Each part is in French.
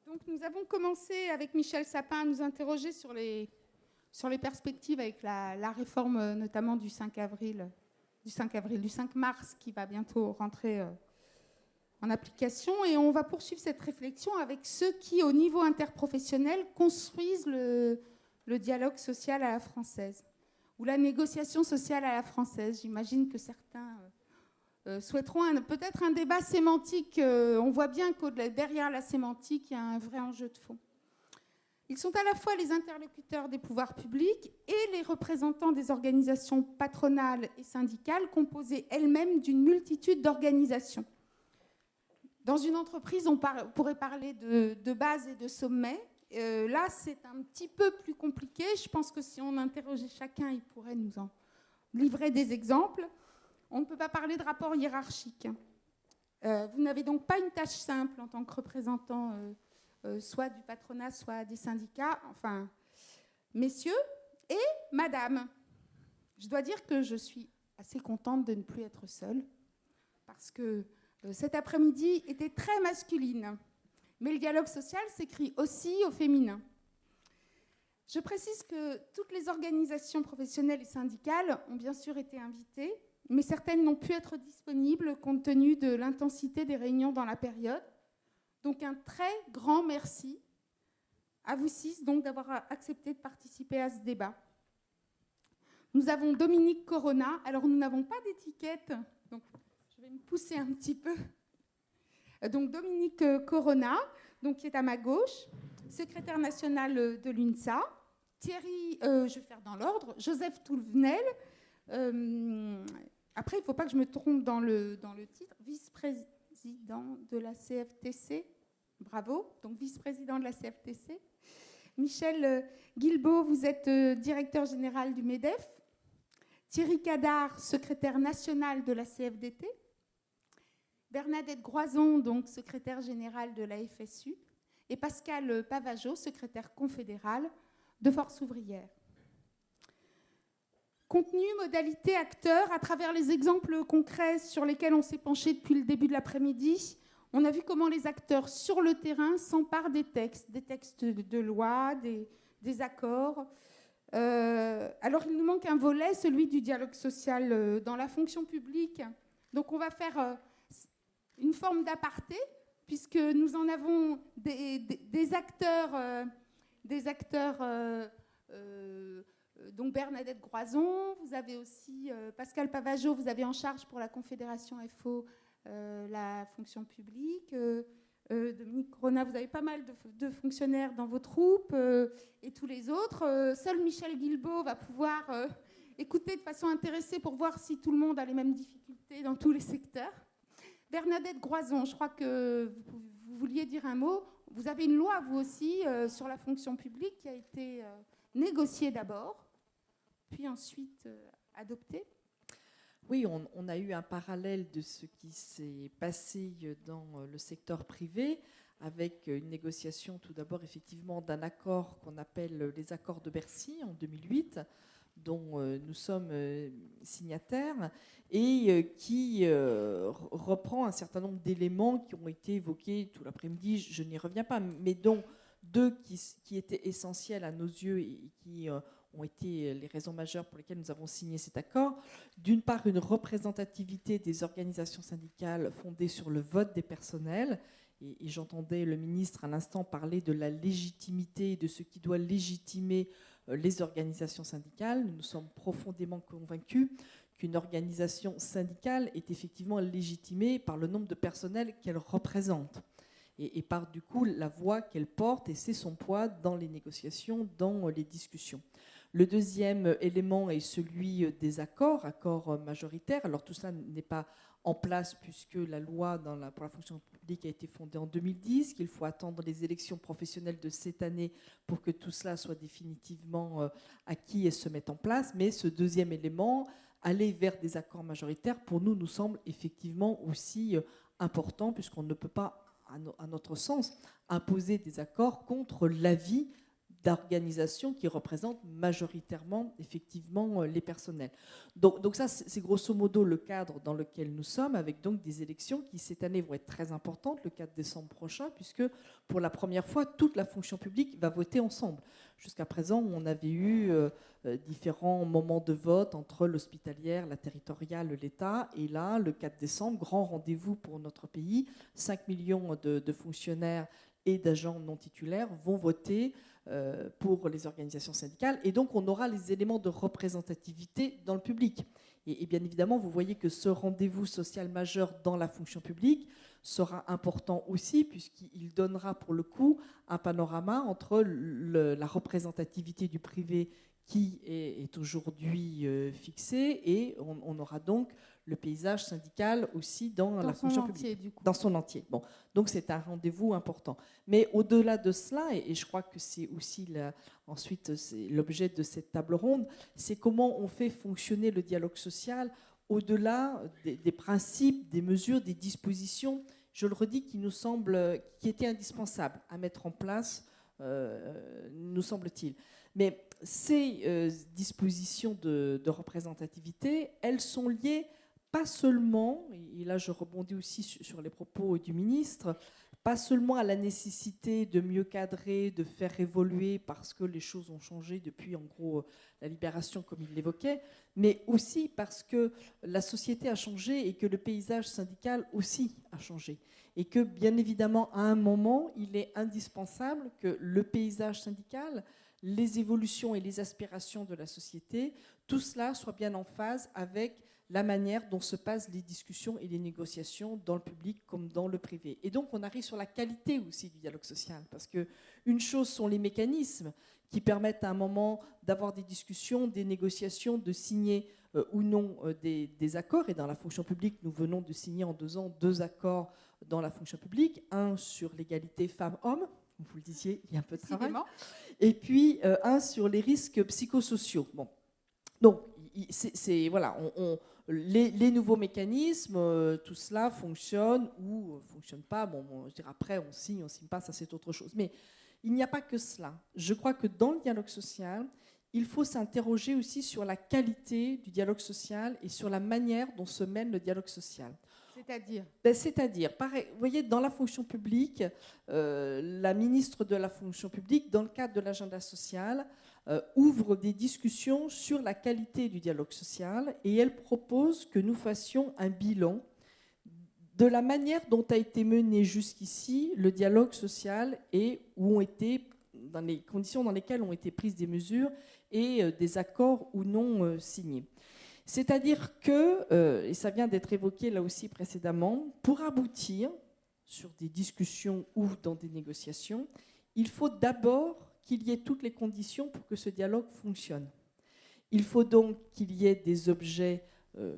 Donc nous avons commencé avec Michel Sapin à nous interroger sur les perspectives avec la réforme notamment du 5 mars qui va bientôt rentrer en application. Et on va poursuivre cette réflexion avec ceux qui, au niveau interprofessionnel, construisent le dialogue social à la française ou la négociation sociale à la française. J'imagine que certains souhaiteront peut-être un débat sémantique. On voit bien que derrière la sémantique, il y a un vrai enjeu de fond. Ils sont à la fois les interlocuteurs des pouvoirs publics et les représentants des organisations patronales et syndicales composées elles-mêmes d'une multitude d'organisations. Dans une entreprise, on pourrait parler de base et de sommet. Là, c'est un petit peu plus compliqué. Je pense que si on interrogeait chacun, il pourrait nous en livrer des exemples. On ne peut pas parler de rapport hiérarchique. Vous n'avez donc pas une tâche simple en tant que représentant soit du patronat, soit des syndicats. Enfin, messieurs et madame, je dois dire que je suis assez contente de ne plus être seule parce que cet après-midi était très masculine. Mais le dialogue social s'écrit aussi au féminin. Je précise que toutes les organisations professionnelles et syndicales ont bien sûr été invitées, mais certaines n'ont pu être disponibles compte tenu de l'intensité des réunions dans la période. Donc un très grand merci à vous 6 donc, d'avoir accepté de participer à ce débat. Nous avons Dominique Corona. Alors nous n'avons pas d'étiquette, donc je vais me pousser un petit peu. Donc Dominique Corona, donc, qui est à ma gauche, secrétaire national de l'UNSA. Thierry, je vais faire dans l'ordre, Joseph Touvenel. Après, il ne faut pas que je me trompe dans le titre. Vice-président de la CFTC. Bravo. Donc, vice-président de la CFTC. Michel Guilbault, vous êtes directeur général du MEDEF. Thierry Cadard, secrétaire national de la CFDT. Bernadette Groison, donc secrétaire générale de la FSU. Et Pascal Pavageau, secrétaire confédéral de Force ouvrière. Contenu, modalité, acteurs, à travers les exemples concrets sur lesquels on s'est penché depuis le début de l'après-midi, on a vu comment les acteurs sur le terrain s'emparent des textes de loi, des accords. Alors il nous manque un volet, celui du dialogue social dans la fonction publique. Donc on va faire une forme d'aparté, puisque nous en avons des acteurs, donc Bernadette Groison, vous avez aussi Pascal Pavageau, vous avez en charge pour la Confédération FO la fonction publique, Dominique Corona, vous avez pas mal de fonctionnaires dans vos troupes, et tous les autres. Seul Michel Guilbault va pouvoir écouter de façon intéressée pour voir si tout le monde a les mêmes difficultés dans tous les secteurs. Bernadette Groison, je crois que vous vouliez dire un mot. Vous avez une loi, vous aussi, sur la fonction publique qui a été négociée d'abord, puis ensuite adoptée. Oui, on a eu un parallèle de ce qui s'est passé dans le secteur privé, avec une négociation tout d'abord effectivement d'un accord qu'on appelle les accords de Bercy en 2008, dont nous sommes signataires, et qui reprend un certain nombre d'éléments qui ont été évoqués tout l'après-midi, je n'y reviens pas, mais dont deux qui étaient essentiels à nos yeux et qui ont été les raisons majeures pour lesquelles nous avons signé cet accord. D'une part, une représentativité des organisations syndicales fondée sur le vote des personnels, et j'entendais le ministre à l'instant parler de la légitimité, de ce qui doit légitimer les organisations syndicales. Nous sommes profondément convaincus qu'une organisation syndicale est effectivement légitimée par le nombre de personnels qu'elle représente et par du coup la voix qu'elle porte, et c'est son poids dans les négociations, dans les discussions. Le deuxième élément est celui des accords majoritaires. Alors tout cela n'est pas en place puisque la loi pour la fonction publique a été fondée en 2010, qu'il faut attendre les élections professionnelles de cette année pour que tout cela soit définitivement acquis et se mette en place. Mais ce deuxième élément, aller vers des accords majoritaires, pour nous, nous semble effectivement aussi important, puisqu'on ne peut pas, à notre sens, imposer des accords contre l'avis d'organisations qui représentent majoritairement, effectivement, les personnels. Donc ça, c'est grosso modo le cadre dans lequel nous sommes, avec donc des élections qui, cette année, vont être très importantes, le 4 décembre prochain, puisque pour la première fois, toute la fonction publique va voter ensemble. Jusqu'à présent, on avait eu différents moments de vote entre l'hospitalière, la territoriale, l'État, et là, le 4 décembre, grand rendez-vous pour notre pays, 5 millions de fonctionnaires et d'agents non titulaires vont voter pour les organisations syndicales. Et donc, on aura les éléments de représentativité dans le public. Et bien évidemment, vous voyez que ce rendez-vous social majeur dans la fonction publique sera important aussi, puisqu'il donnera pour le coup un panorama entre la représentativité du privé qui est aujourd'hui fixée, et on aura donc le paysage syndical aussi dans la fonction publique. Du coup. Dans son entier. Bon, donc c'est un rendez-vous important. Mais au-delà de cela, et je crois que c'est aussi ensuite c'est l'objet de cette table ronde, c'est comment on fait fonctionner le dialogue social au-delà des principes, des mesures, des dispositions, je le redis, qui étaient indispensables à mettre en place, nous semble-t-il. Mais ces dispositions de représentativité, elles sont liées pas seulement, et là je rebondis aussi sur les propos du ministre, pas seulement à la nécessité de mieux cadrer, de faire évoluer parce que les choses ont changé depuis en gros la libération comme il l'évoquait, mais aussi parce que la société a changé et que le paysage syndical aussi a changé. Et que bien évidemment à un moment il est indispensable que le paysage syndical, les évolutions et les aspirations de la société, tout cela soit bien en phase avec la manière dont se passent les discussions et les négociations dans le public comme dans le privé. Et donc on arrive sur la qualité aussi du dialogue social, parce qu'une chose sont les mécanismes qui permettent à un moment d'avoir des discussions, des négociations, de signer ou non des accords. Et dans la fonction publique, nous venons de signer en 2 ans 2 accords dans la fonction publique, un sur l'égalité femmes-hommes, vous le disiez, il y a un peu de travail, et puis un sur les risques psychosociaux. Bon. Donc, voilà, les nouveaux mécanismes, tout cela fonctionne ou ne fonctionne pas. Bon, je dirais après, on signe pas, ça c'est autre chose. Mais il n'y a pas que cela. Je crois que dans le dialogue social, il faut s'interroger aussi sur la qualité du dialogue social et sur la manière dont se mène le dialogue social. C'est-à-dire C'est-à-dire, pareil, vous voyez, dans la fonction publique, la ministre de la fonction publique, dans le cadre de l'agenda social, ouvre des discussions sur la qualité du dialogue social, et elle propose que nous fassions un bilan de la manière dont a été mené jusqu'ici le dialogue social et où ont été, dans les conditions dans lesquelles ont été prises des mesures et des accords ou non signés. C'est-à-dire que, et ça vient d'être évoqué là aussi précédemment, pour aboutir sur des discussions ou dans des négociations, il faut d'abord qu'il y ait toutes les conditions pour que ce dialogue fonctionne. Il faut donc qu'il y ait des objets,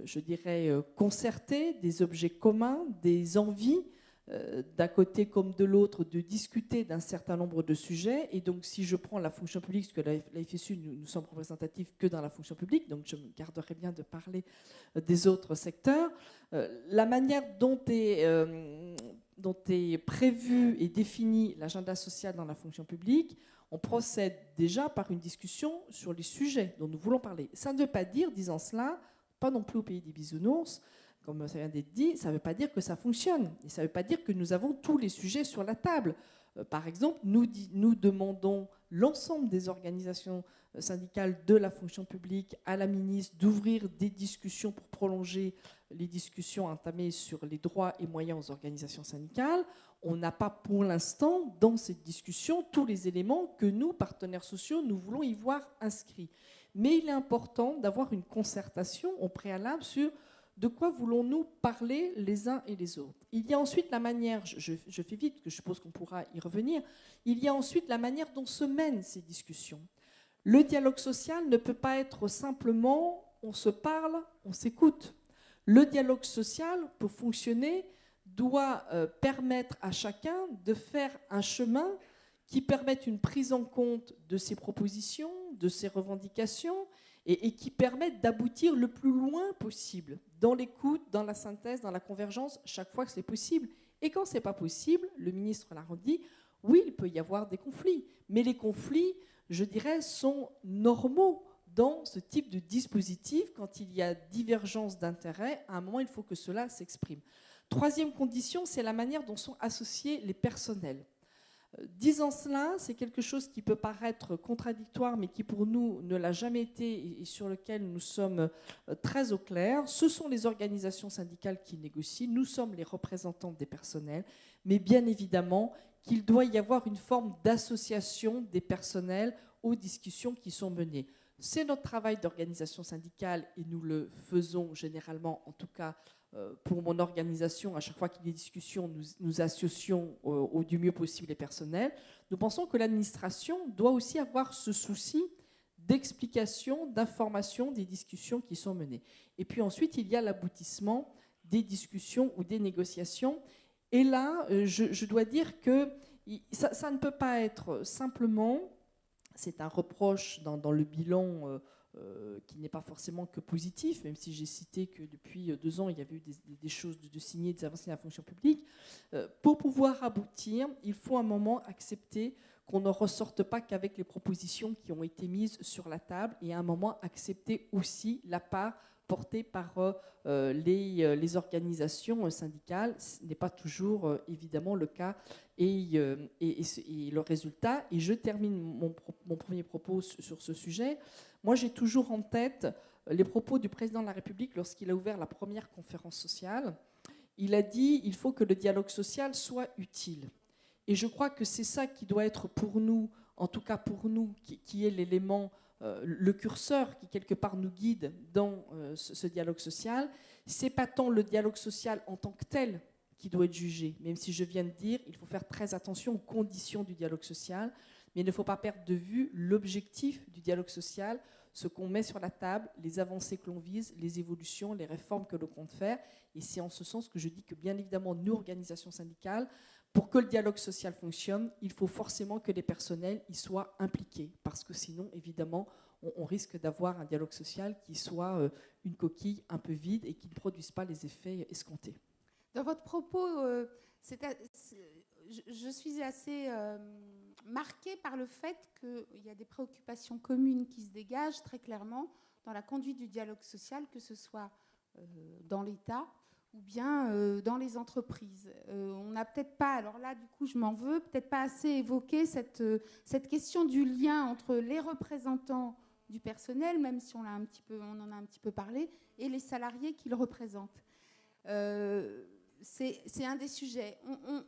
je dirais, concertés, des objets communs, des envies, d'un côté comme de l'autre, de discuter d'un certain nombre de sujets. Et donc, si je prends la fonction publique, parce que la FSU, nous sommes représentatifs que dans la fonction publique, donc je me garderai bien de parler des autres secteurs, la manière dont est prévu et défini l'agenda social dans la fonction publique, on procède déjà par une discussion sur les sujets dont nous voulons parler. Ça ne veut pas dire, disant cela, pas non plus au pays des bisounours, comme ça vient d'être dit, ça ne veut pas dire que ça fonctionne. Et ça ne veut pas dire que nous avons tous les sujets sur la table. Par exemple, nous demandons l'ensemble des organisations syndicales de la fonction publique à la ministre d'ouvrir des discussions pour prolonger les discussions entamées sur les droits et moyens aux organisations syndicales. On n'a pas pour l'instant dans cette discussion tous les éléments que nous, partenaires sociaux, nous voulons y voir inscrits. Mais il est important d'avoir une concertation au préalable sur de quoi voulons-nous parler les uns et les autres. Il y a ensuite la manière, je fais vite, parce que je suppose qu'on pourra y revenir, il y a ensuite la manière dont se mènent ces discussions. Le dialogue social ne peut pas être simplement on se parle, on s'écoute. Le dialogue social, pour fonctionner, doit permettre à chacun de faire un chemin qui permette une prise en compte de ses propositions, de ses revendications, et qui permettent d'aboutir le plus loin possible dans l'écoute, dans la synthèse, dans la convergence, chaque fois que c'est possible. Et quand ce n'est pas possible, le ministre l'a redit, Oui, il peut y avoir des conflits, mais les conflits, je dirais, sont normaux dans ce type de dispositif. Quand il y a divergence d'intérêts, à un moment, il faut que cela s'exprime. Troisième condition, c'est la manière dont sont associés les personnels. Disant cela, c'est quelque chose qui peut paraître contradictoire, mais qui pour nous ne l'a jamais été et sur lequel nous sommes très au clair. Ce sont les organisations syndicales qui négocient, nous sommes les représentants des personnels, mais bien évidemment qu'il doit y avoir une forme d'association des personnels aux discussions qui sont menées. C'est notre travail d'organisation syndicale et nous le faisons généralement, en tout cas pour mon organisation, à chaque fois qu'il y a des discussions, nous associons du mieux possible les personnels. Nous pensons que l'administration doit aussi avoir ce souci d'explication, d'information des discussions qui sont menées. Et puis ensuite, il y a l'aboutissement des discussions ou des négociations. Et là, je dois dire que ça ne peut pas être simplement, c'est un reproche dans le bilan qui n'est pas forcément que positif, même si j'ai cité que depuis 2 ans, il y avait eu des choses de signer, des avancées dans la fonction publique. Pour pouvoir aboutir, il faut à un moment accepter qu'on ne ressorte pas qu'avec les propositions qui ont été mises sur la table et à un moment accepter aussi la part portée par les organisations syndicales. Ce n'est pas toujours évidemment le cas et le résultat. Et je termine mon premier propos sur ce sujet. Moi, j'ai toujours en tête les propos du président de la République lorsqu'il a ouvert la première conférence sociale. Il a dit qu'il faut que le dialogue social soit utile. Et je crois que c'est ça qui doit être pour nous, en tout cas pour nous, qui est l'élément, le curseur qui quelque part nous guide dans ce dialogue social. C'est pas tant le dialogue social en tant que tel qui doit être jugé, même si je viens de dire qu'il faut faire très attention aux conditions du dialogue social, mais il ne faut pas perdre de vue l'objectif du dialogue social, ce qu'on met sur la table, les avancées que l'on vise, les évolutions, les réformes que l'on compte faire. Et c'est en ce sens que je dis que, bien évidemment, nous, organisations syndicales, pour que le dialogue social fonctionne, il faut forcément que les personnels y soient impliqués. Parce que sinon, évidemment, on risque d'avoir un dialogue social qui soit une coquille un peu vide et qui ne produise pas les effets escomptés. Dans votre propos, je suis assez marquée par le fait qu'il y a des préoccupations communes qui se dégagent très clairement dans la conduite du dialogue social, que ce soit dans l'État ou bien dans les entreprises. On n'a peut-être pas, alors là du coup je m'en veux, peut-être pas assez évoqué cette question du lien entre les représentants du personnel, même si on en a un petit peu parlé, et les salariés qu'ils représentent. C'est un des sujets.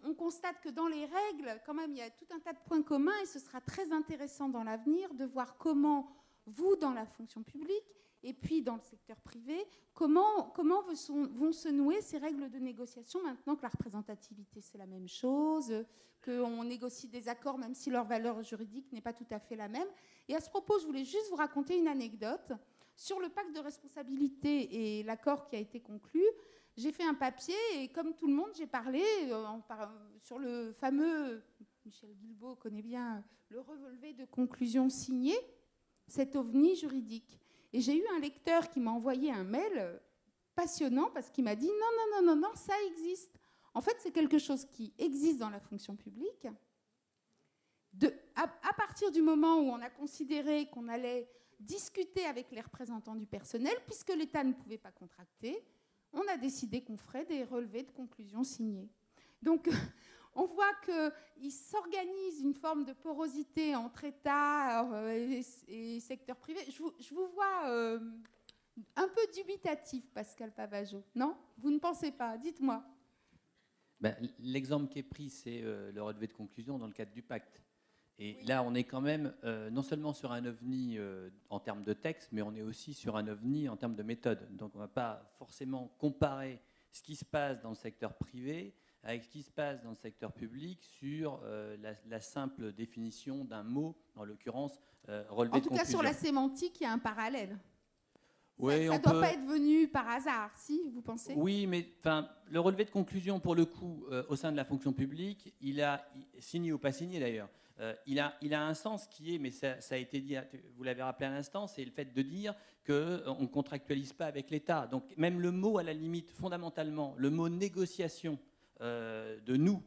On constate que dans les règles, quand même, il y a tout un tas de points communs et ce sera très intéressant dans l'avenir de voir comment vous, dans la fonction publique et puis dans le secteur privé, comment vont se nouer ces règles de négociation maintenant que la représentativité, c'est la même chose, qu'on négocie des accords même si leur valeur juridique n'est pas tout à fait la même. Et à ce propos, je voulais juste vous raconter une anecdote. Sur le pacte de responsabilité et l'accord qui a été conclu, j'ai fait un papier et comme tout le monde, j'ai parlé sur le fameux, Michel Guilbault connaît bien, le relevé de conclusion signé, cet ovni juridique. Et j'ai eu un lecteur qui m'a envoyé un mail passionnant parce qu'il m'a dit non, ça existe. En fait, c'est quelque chose qui existe dans la fonction publique. À partir du moment où on a considéré qu'on allait discuter avec les représentants du personnel, puisque l'État ne pouvait pas contracter, on a décidé qu'on ferait des relevés de conclusions signés. Donc, on voit qu'il s'organise une forme de porosité entre État et secteur privé. Je vous vois un peu dubitatif, Pascal Pavageau. Non ? Vous ne pensez pas ? Dites-moi. L'exemple qui est pris, c'est le relevé de conclusion dans le cadre du pacte. Et oui. Là, on est quand même non seulement sur un ovni en termes de texte, mais on est aussi sur un ovni en termes de méthode. Donc on ne va pas forcément comparer ce qui se passe dans le secteur privé avec ce qui se passe dans le secteur public sur la simple définition d'un mot, en l'occurrence relevé de conclusion. En tout cas, sur la sémantique, il y a un parallèle. Oui, ça ne doit pas être venu par hasard, si, vous pensez ? Oui, mais le relevé de conclusion, pour le coup, au sein de la fonction publique, il a, signé ou pas signé d'ailleurs, il a un sens qui est, mais ça a été dit, vous l'avez rappelé à l'instant, c'est le fait de dire qu'on ne contractualise pas avec l'État. Donc même le mot, à la limite, fondamentalement, le mot négociation de nous,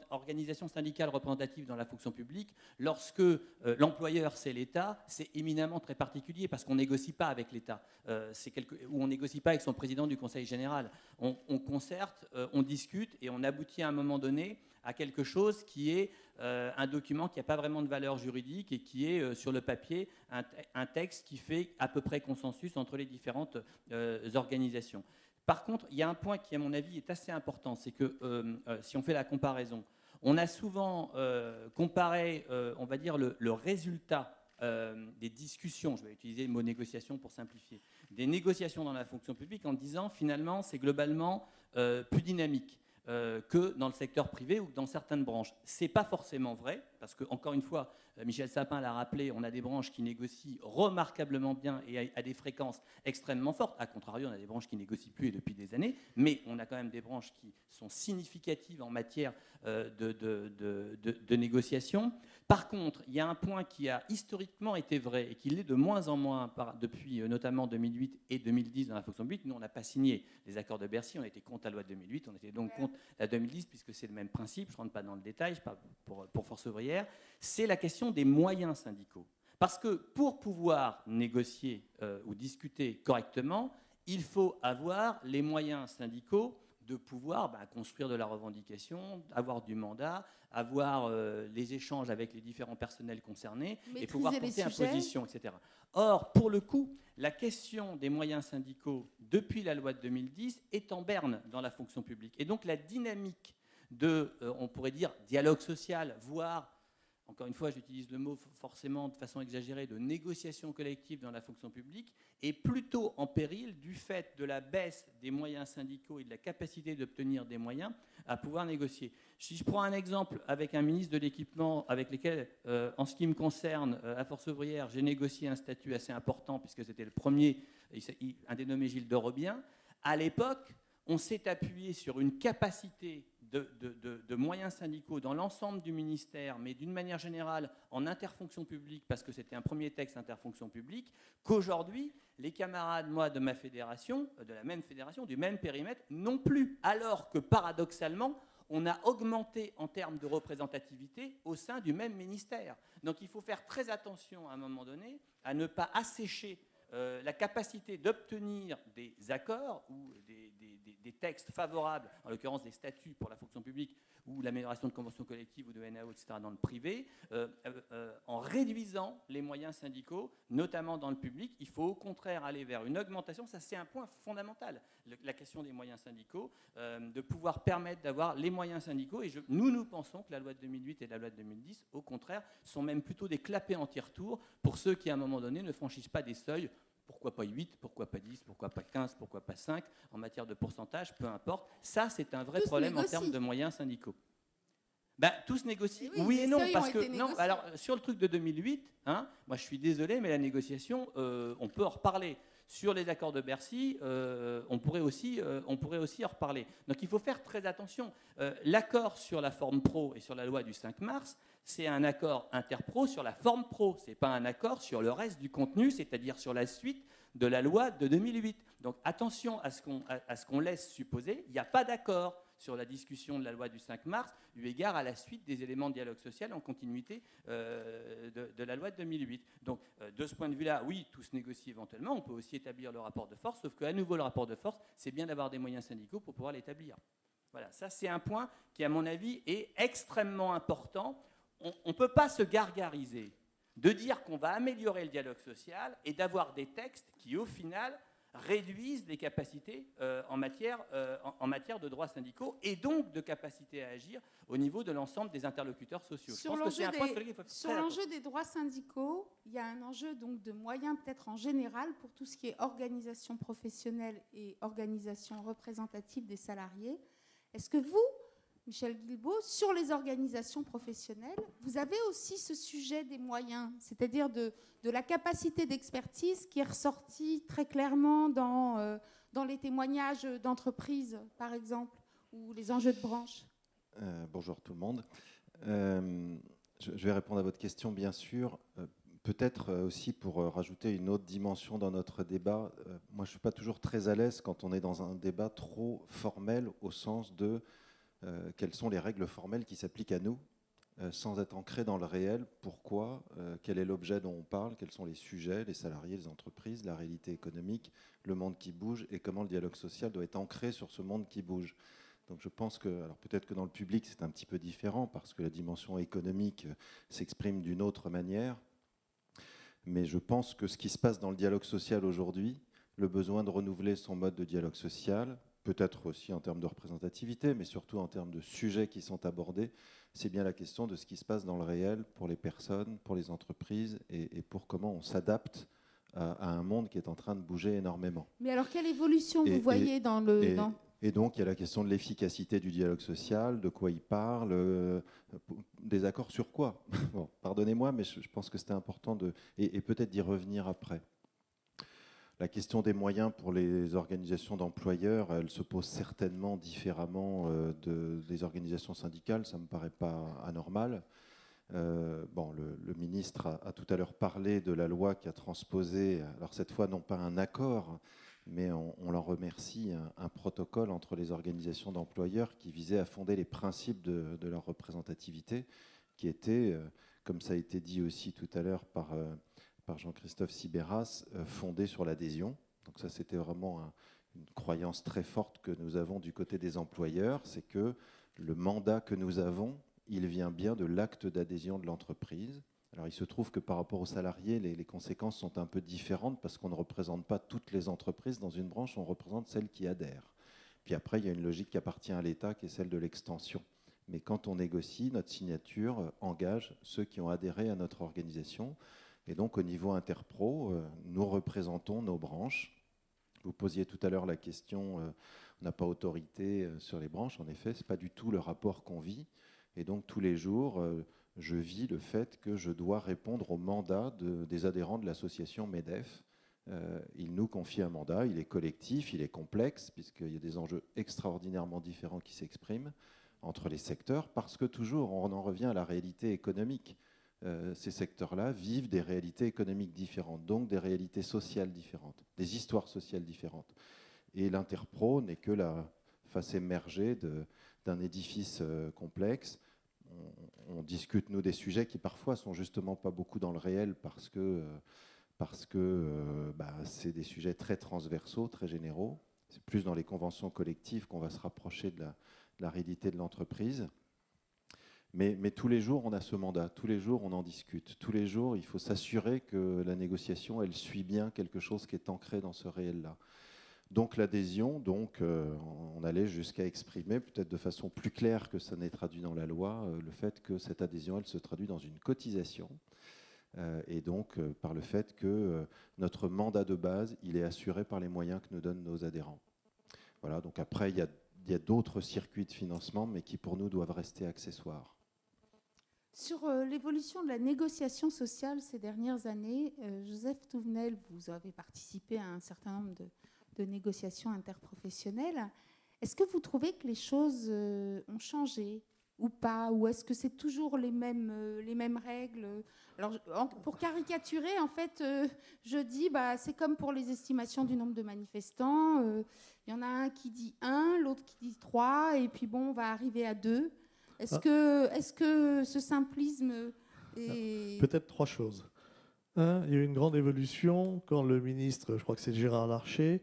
organisations syndicales représentatives dans la fonction publique, lorsque l'employeur c'est l'État, c'est éminemment très particulier parce qu'on ne négocie pas avec l'État, ou on ne négocie pas avec son président du Conseil général. On concerte, on discute et on aboutit à un moment donné à quelque chose qui est un document qui n'a pas vraiment de valeur juridique et qui est sur le papier un texte qui fait à peu près consensus entre les différentes organisations. Par contre, il y a un point qui, à mon avis, est assez important, c'est que si on fait la comparaison, on a souvent comparé, on va dire, le résultat des discussions, je vais utiliser le mot négociation pour simplifier, des négociations dans la fonction publique en disant finalement c'est globalement plus dynamique que dans le secteur privé ou dans certaines branches. Ce n'est pas forcément vrai, parce que, encore une fois, Michel Sapin l'a rappelé, on a des branches qui négocient remarquablement bien et à des fréquences extrêmement fortes. A contrario, on a des branches qui ne négocient plus et depuis des années, mais on a quand même des branches qui sont significatives en matière de négociation. Par contre, il y a un point qui a historiquement été vrai et qui l'est de moins en moins depuis notamment 2008 et 2010 dans la fonction publique. Nous, on n'a pas signé les accords de Bercy, on était contre la loi de 2008, on était donc contre la 2010 puisque c'est le même principe, je ne rentre pas dans le détail, je parle pour Force ouvrière, c'est la question des moyens syndicaux. Parce que pour pouvoir négocier ou discuter correctement, il faut avoir les moyens syndicaux de pouvoir construire de la revendication, avoir du mandat, avoir les échanges avec les différents personnels concernés et pouvoir porter imposition, etc. Or, pour le coup, la question des moyens syndicaux depuis la loi de 2010 est en berne dans la fonction publique. Et donc la dynamique de, on pourrait dire, dialogue social, voire, encore une fois, j'utilise le mot forcément de façon exagérée, de négociation collective dans la fonction publique, est plutôt en péril du fait de la baisse des moyens syndicaux et de la capacité d'obtenir des moyens à pouvoir négocier. Si je prends un exemple avec un ministre de l'Équipement avec lequel, en ce qui me concerne, à Force ouvrière, j'ai négocié un statut assez important puisque c'était le premier, un dénommé Gilles de Robien. À l'époque, on s'est appuyé sur une capacité de moyens syndicaux dans l'ensemble du ministère, mais d'une manière générale en interfonction publique, parce que c'était un premier texte interfonction publique, qu'aujourd'hui, les camarades, moi, de ma fédération, de la même fédération, du même périmètre, non plus. Alors que, paradoxalement, on a augmenté en termes de représentativité au sein du même ministère. Donc il faut faire très attention à un moment donné à ne pas assécher la capacité d'obtenir des accords ou des textes favorables, en l'occurrence des statuts pour la fonction publique ou l'amélioration de conventions collectives ou de NAO, etc., dans le privé, en réduisant les moyens syndicaux, notamment dans le public. Il faut au contraire aller vers une augmentation. Ça, c'est un point fondamental, la question des moyens syndicaux, de pouvoir permettre d'avoir les moyens syndicaux. Et nous pensons que la loi de 2008 et la loi de 2010, au contraire, sont même plutôt des clapets anti-retour pour ceux qui, à un moment donné, ne franchissent pas des seuils. Pourquoi pas 8, pourquoi pas 10, pourquoi pas 15, pourquoi pas 5, en matière de pourcentage, peu importe. Ça, c'est un vrai problème en termes de moyens syndicaux. Tout se négocie, oui et non, parce que non. Alors sur le truc de 2008, moi je suis désolé, mais la négociation, on peut en reparler. Sur les accords de Bercy, on pourrait aussi en reparler. Donc il faut faire très attention. L'accord sur la forme pro et sur la loi du 5 mars, c'est un accord interpro sur la forme pro. Ce n'est pas un accord sur le reste du contenu, c'est-à-dire sur la suite de la loi de 2008. Donc attention à ce qu'on laisse supposer. Il n'y a pas d'accord sur la discussion de la loi du 5 mars, eu égard à la suite des éléments de dialogue social en continuité de la loi de 2008. Donc, de ce point de vue-là, oui, tout se négocie éventuellement. On peut aussi établir le rapport de force, sauf qu'à nouveau, le rapport de force, c'est bien d'avoir des moyens syndicaux pour pouvoir l'établir. Voilà, ça, c'est un point qui, à mon avis, est extrêmement important. On ne peut pas se gargariser de dire qu'on va améliorer le dialogue social et d'avoir des textes qui, au final, réduisent les capacités en matière de droits syndicaux et donc de capacité à agir au niveau de l'ensemble des interlocuteurs sociaux. Sur l'enjeu des droits syndicaux, il y a un enjeu donc de moyens peut-être en général pour tout ce qui est organisation professionnelle et organisation représentative des salariés. Est-ce que vous, Michel Guilbault, sur les organisations professionnelles, vous avez aussi ce sujet des moyens, c'est-à-dire de la capacité d'expertise qui est ressortie très clairement dans les témoignages d'entreprises, par exemple, ou les enjeux de branche? Bonjour tout le monde. Je vais répondre à votre question, bien sûr. Peut-être aussi pour rajouter une autre dimension dans notre débat. Moi, je ne suis pas toujours très à l'aise quand on est dans un débat trop formel au sens de quelles sont les règles formelles qui s'appliquent à nous, sans être ancrées dans le réel. Pourquoi, quel est l'objet dont on parle, quels sont les sujets, les salariés, les entreprises, la réalité économique, le monde qui bouge, et comment le dialogue social doit être ancré sur ce monde qui bouge. Donc je pense que, alors peut-être que dans le public c'est un petit peu différent, parce que la dimension économique s'exprime d'une autre manière, mais je pense que ce qui se passe dans le dialogue social aujourd'hui, le besoin de renouveler son mode de dialogue social, peut-être aussi en termes de représentativité, mais surtout en termes de sujets qui sont abordés, c'est bien la question de ce qui se passe dans le réel pour les personnes, pour les entreprises, et pour comment on s'adapte à un monde qui est en train de bouger énormément. Mais alors, quelle évolution vous voyez dans le... Et donc, il y a la question de l'efficacité du dialogue social, de quoi il parle, des accords sur quoi. Bon, pardonnez-moi, mais je pense que c'était important et peut-être d'y revenir après. La question des moyens pour les organisations d'employeurs, elle se pose certainement différemment des organisations syndicales. Ça ne me paraît pas anormal. Le ministre a tout à l'heure parlé de la loi qui a transposé, alors cette fois non pas un accord, mais on l'en remercie, un protocole entre les organisations d'employeurs qui visait à fonder les principes de leur représentativité, qui était, comme ça a été dit aussi tout à l'heure par Jean-Christophe Sibéras, fondé sur l'adhésion. Donc ça, c'était vraiment une croyance très forte que nous avons du côté des employeurs, c'est que le mandat que nous avons, il vient bien de l'acte d'adhésion de l'entreprise. Alors il se trouve que par rapport aux salariés, les conséquences sont un peu différentes parce qu'on ne représente pas toutes les entreprises dans une branche, on représente celles qui adhèrent. Puis après, il y a une logique qui appartient à l'État, qui est celle de l'extension. Mais quand on négocie, notre signature engage ceux qui ont adhéré à notre organisation. Et donc au niveau interpro, nous représentons nos branches. Vous posiez tout à l'heure la question, on n'a pas autorité sur les branches. En effet, ce n'est pas du tout le rapport qu'on vit. Et donc tous les jours, je vis le fait que je dois répondre au mandat des adhérents de l'association MEDEF. Ils nous confient un mandat, il est collectif, il est complexe, puisqu'il y a des enjeux extraordinairement différents qui s'expriment entre les secteurs, parce que toujours, on en revient à la réalité économique. Ces secteurs-là vivent des réalités économiques différentes, donc des réalités sociales différentes, des histoires sociales différentes. Et l'interpro n'est que la face émergée d'un édifice complexe. On discute, nous, des sujets qui parfois sont justement pas beaucoup dans le réel parce que c'est des sujets très transversaux, très généraux. C'est plus dans les conventions collectives qu'on va se rapprocher de la réalité de l'entreprise. Mais tous les jours, on a ce mandat. Tous les jours, on en discute. Tous les jours, il faut s'assurer que la négociation, elle suit bien quelque chose qui est ancré dans ce réel-là. Donc l'adhésion, on allait jusqu'à exprimer, peut-être de façon plus claire que ça n'est traduit dans la loi, le fait que cette adhésion, elle se traduit dans une cotisation. Et donc par le fait que notre mandat de base, il est assuré par les moyens que nous donnent nos adhérents. Voilà, donc après, il y a d'autres circuits de financement, mais qui pour nous doivent rester accessoires. Sur l'évolution de la négociation sociale ces dernières années, Joseph Touvenel, vous avez participé à un certain nombre de négociations interprofessionnelles. Est-ce que vous trouvez que les choses ont changé ou pas? Ou est-ce que c'est toujours les mêmes règles? Alors, pour caricaturer, en fait, je dis, c'est comme pour les estimations du nombre de manifestants. Il y en a un qui dit 1, l'autre qui dit 3, et puis on va arriver à 2. Est-ce que ce simplisme est... Peut-être 3 choses. Un, il y a eu une grande évolution quand le ministre, je crois que c'est Gérard Larcher,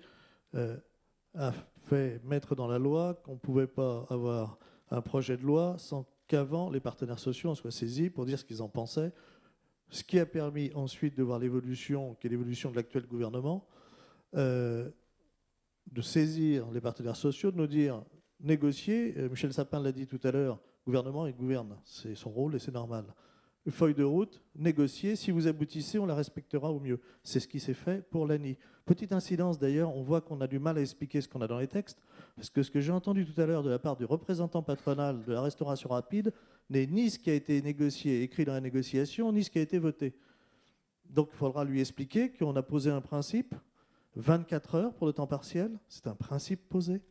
a fait mettre dans la loi qu'on ne pouvait pas avoir un projet de loi sans qu'avant les partenaires sociaux en soient saisis pour dire ce qu'ils en pensaient, ce qui a permis ensuite de voir l'évolution, qui est l'évolution de l'actuel gouvernement, de saisir les partenaires sociaux, de nous dire négocier. Michel Sapin l'a dit tout à l'heure, le gouvernement, il gouverne, c'est son rôle et c'est normal. Feuille de route, négocier, si vous aboutissez, on la respectera au mieux. C'est ce qui s'est fait pour l'ANI. Petite incidence d'ailleurs, on voit qu'on a du mal à expliquer ce qu'on a dans les textes, parce que ce que j'ai entendu tout à l'heure de la part du représentant patronal de la restauration rapide n'est ni ce qui a été négocié, écrit dans la négociation, ni ce qui a été voté. Donc il faudra lui expliquer qu'on a posé un principe, 24 heures pour le temps partiel, c'est un principe posé.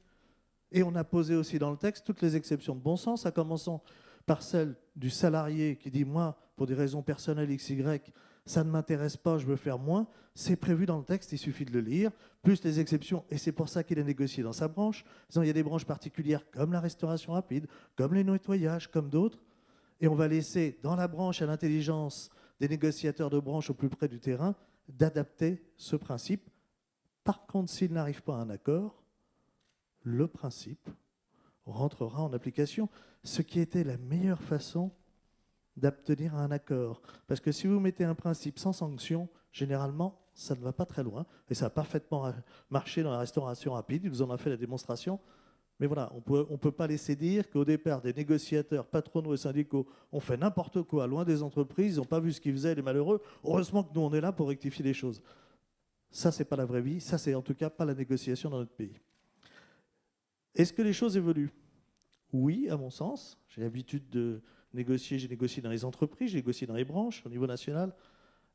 Et on a posé aussi dans le texte toutes les exceptions de bon sens, à commençant par celle du salarié qui dit « moi, pour des raisons personnelles XY, ça ne m'intéresse pas, je veux faire moins, c'est prévu dans le texte, il suffit de le lire, plus les exceptions, et c'est pour ça qu'il a négocié dans sa branche. Il y a des branches particulières comme la restauration rapide, comme les nettoyages, comme d'autres, et on va laisser dans la branche à l'intelligence des négociateurs de branche au plus près du terrain d'adapter ce principe. Par contre, s'ils n'arrivent pas à un accord, le principe rentrera en application, ce qui était la meilleure façon d'obtenir un accord. Parce que si vous mettez un principe sans sanction, généralement, ça ne va pas très loin. Et ça a parfaitement marché dans la restauration rapide. Ils nous en ont fait la démonstration. Mais voilà, on ne peut pas laisser dire qu'au départ, des négociateurs patronaux et syndicaux ont fait n'importe quoi, loin des entreprises, ils n'ont pas vu ce qu'ils faisaient, les malheureux. Heureusement que nous, on est là pour rectifier les choses. Ça, ce n'est pas la vraie vie. Ça, c'est en tout cas pas la négociation dans notre pays. Est-ce que les choses évoluent? Oui, à mon sens. J'ai l'habitude de négocier. J'ai négocié dans les entreprises, j'ai négocié dans les branches au niveau national.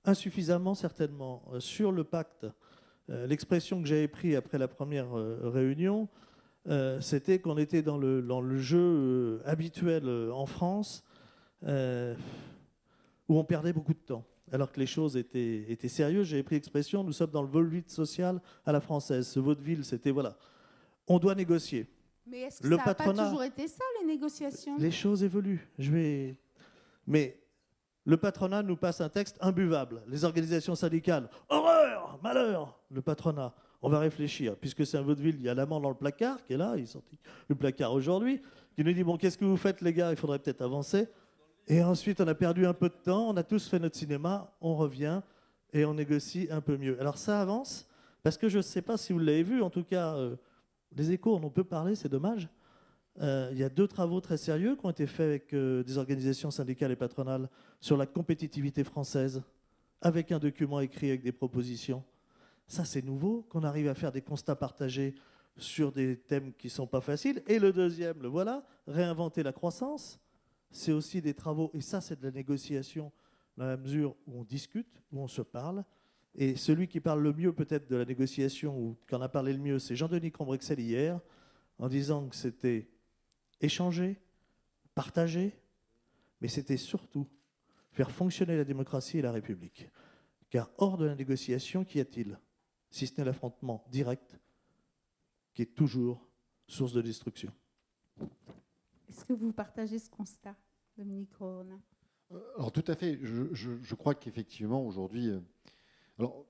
Insuffisamment, certainement. Sur le pacte, l'expression que j'avais prise après la première réunion, c'était qu'on était dans le jeu habituel en France, où on perdait beaucoup de temps, alors que les choses étaient sérieuses. J'avais pris l'expression, nous sommes dans le vaudeville social à la française. Ce vaudeville, c'était, voilà, on doit négocier. Mais est-ce que ça n'a pas toujours été ça, les négociations? Les choses évoluent. Mais le patronat nous passe un texte imbuvable. Les organisations syndicales, horreur, malheur. Le patronat, on va réfléchir. Puisque c'est un vaudeville, il y a l'amant dans le placard qui est là, il est sorti du placard aujourd'hui, qui nous dit, bon, qu'est-ce que vous faites les gars? Il faudrait peut-être avancer. Et ensuite, on a perdu un peu de temps, on a tous fait notre cinéma, on revient et on négocie un peu mieux. Alors ça avance, parce que je ne sais pas si vous l'avez vu, en tout cas... Les Échos, on en peut parler, c'est dommage. Il y a 2 travaux très sérieux qui ont été faits avec des organisations syndicales et patronales sur la compétitivité française, avec un document écrit avec des propositions. Ça, c'est nouveau, qu'on arrive à faire des constats partagés sur des thèmes qui ne sont pas faciles. Et le deuxième, le voilà, réinventer la croissance. C'est aussi des travaux, et ça, c'est de la négociation dans la mesure où on discute, où on se parle. Et celui qui parle le mieux peut-être de la négociation, ou qui en a parlé le mieux, c'est Jean-Denis Combrexel hier, en disant que c'était échanger, partager, mais c'était surtout faire fonctionner la démocratie et la République. Car hors de la négociation, qu'y a-t-il? Si ce n'est l'affrontement direct, qui est toujours source de destruction. Est-ce que vous partagez ce constat, Dominique Rohonin? Alors tout à fait. Je crois qu'effectivement, aujourd'hui... Alors,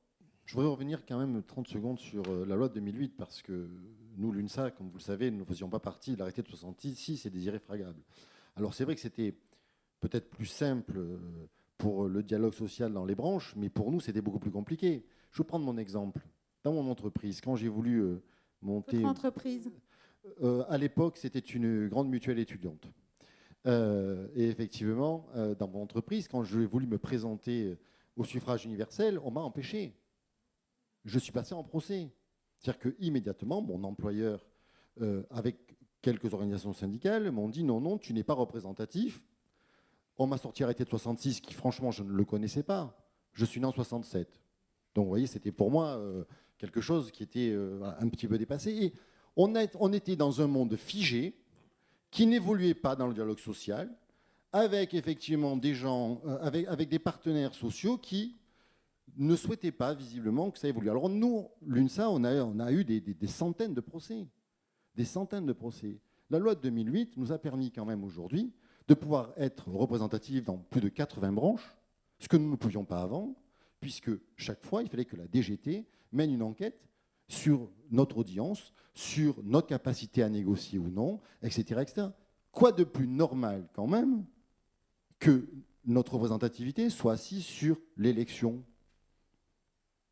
je voudrais revenir quand même 30 secondes sur la loi de 2008, parce que nous, l'UNSA, comme vous le savez, nous ne faisions pas partie de l'arrêté de 66 et des irréfragables. Alors c'est vrai que c'était peut-être plus simple pour le dialogue social dans les branches, mais pour nous, c'était beaucoup plus compliqué. Je vais prendre mon exemple. Dans mon entreprise, quand j'ai voulu monter... Votre entreprise? À l'époque, c'était une grande mutuelle étudiante. Et effectivement, dans mon entreprise, quand j'ai voulu me présenter... au suffrage universel, on m'a empêché. Je suis passé en procès. C'est-à-dire qu'immédiatement, mon employeur, avec quelques organisations syndicales, m'ont dit non, tu n'es pas représentatif. On m'a sorti arrêté de 66, qui franchement, je ne le connaissais pas. Je suis né en 67. Donc, vous voyez, c'était pour moi quelque chose qui était un petit peu dépassé. Et on était dans un monde figé, qui n'évoluait pas dans le dialogue social, avec effectivement des gens, avec des partenaires sociaux qui ne souhaitaient pas visiblement que ça évolue. Alors nous, l'UNSA, on a eu des centaines de procès. Des centaines de procès. La loi de 2008 nous a permis quand même aujourd'hui de pouvoir être représentatifs dans plus de 80 branches, ce que nous ne pouvions pas avant, puisque chaque fois, il fallait que la DGT mène une enquête sur notre audience, sur notre capacité à négocier ou non, etc., etc. Quoi de plus normal quand même que notre représentativité soit assise sur l'élection.